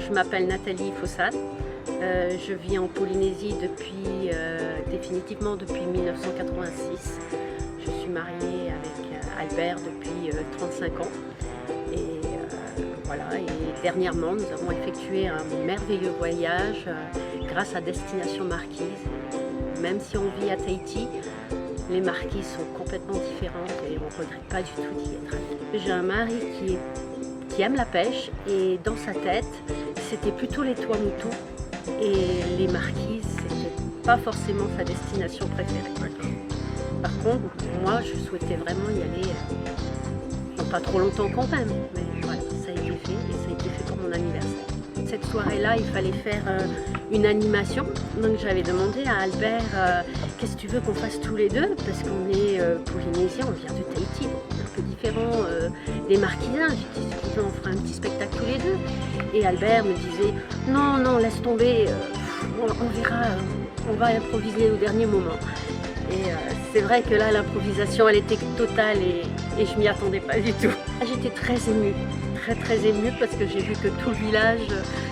je m'appelle Nathalie Fossat. Je vis en Polynésie définitivement depuis 1986. Je suis mariée avec Albert depuis 35 ans. Voilà, et dernièrement, nous avons effectué un merveilleux voyage grâce à Destination Marquise. Même si on vit à Tahiti, les marquises sont complètement différentes et on ne regrette pas du tout d'y être. J'ai un mari qui aime la pêche et dans sa tête, c'était plutôt les Tuamotu et les marquises, c'était pas forcément sa destination préférée. Par contre, moi, je souhaitais vraiment y aller, non pas trop longtemps quand même, mais voilà, ça a été fait et ça a été fait pour mon anniversaire. Cette soirée-là, il fallait faire une animation, donc j'avais demandé à Albert qu'est-ce que tu veux qu'on fasse tous les deux, parce qu'on est polynésiens, on vient de Tahiti, on est un peu différent des marquisins. J'ai dit si tu veux, on fera un petit spectacle tous les deux. Et Albert me disait non, non, laisse tomber, on verra, on va improviser au dernier moment. Et c'est vrai que là, l'improvisation, elle était totale et je m'y attendais pas du tout. J'étais très émue, très émue parce que j'ai vu que tout le village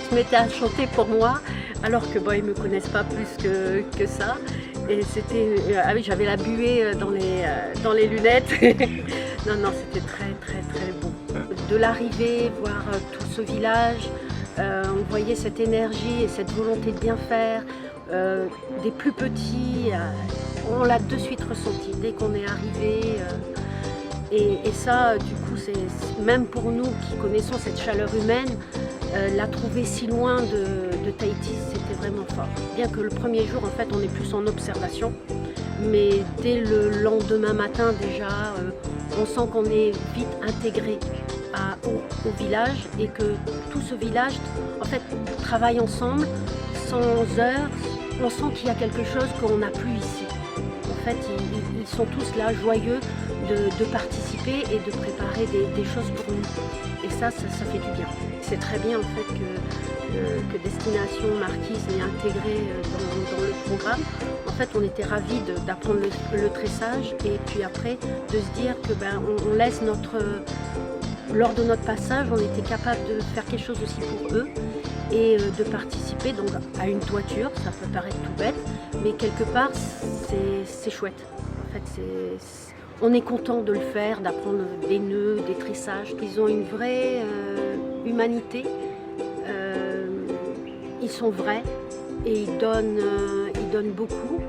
se mettait à chanter pour moi, alors que bon, ils ne me connaissent pas plus que ça. Et c'était, ah oui, j'avais la buée dans les lunettes. Non, c'était très beau. De l'arrivée, voir tout ce village, on voyait cette énergie et cette volonté de bien faire. Des plus petits, on l'a de suite ressenti dès qu'on est arrivé. Et ça, du coup, c'est même pour nous qui connaissons cette chaleur humaine, la trouver si loin de Tahiti, c'était vraiment fort. Bien que le premier jour, en fait, on est plus en observation, mais dès le lendemain matin déjà, on sent qu'on est vite intégré au village et que tout ce village, en fait, travaille ensemble, sans heures. On sent qu'il y a quelque chose qu'on n'a plus ici. En fait, ils sont tous là, joyeux de participer et de préparer des choses pour nous. Et ça fait du bien. C'est très bien en fait que Destination Marquise est intégrée dans le programme. En fait, on était ravis d'apprendre le tressage et puis après de se dire que on laisse lors de notre passage, on était capable de faire quelque chose aussi pour eux et de participer donc à une toiture. Ça peut paraître tout bête, mais quelque part c'est chouette. En fait, on est content de le faire, d'apprendre des nœuds, des tressages. Ils ont une vraie humanité, ils sont vrais et ils donnent beaucoup.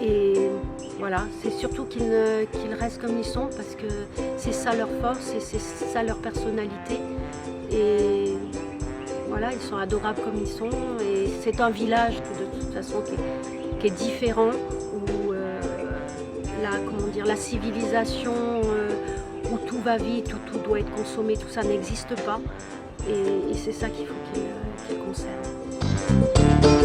Et voilà, c'est surtout qu'ils restent comme ils sont parce que c'est ça leur force et c'est ça leur personnalité. Et voilà, ils sont adorables comme ils sont. Et c'est un village de toute façon qui est différent, où la civilisation, où tout va vite, où tout doit être consommé, tout ça n'existe pas. Et c'est ça qu'il faut qu'ils conservent.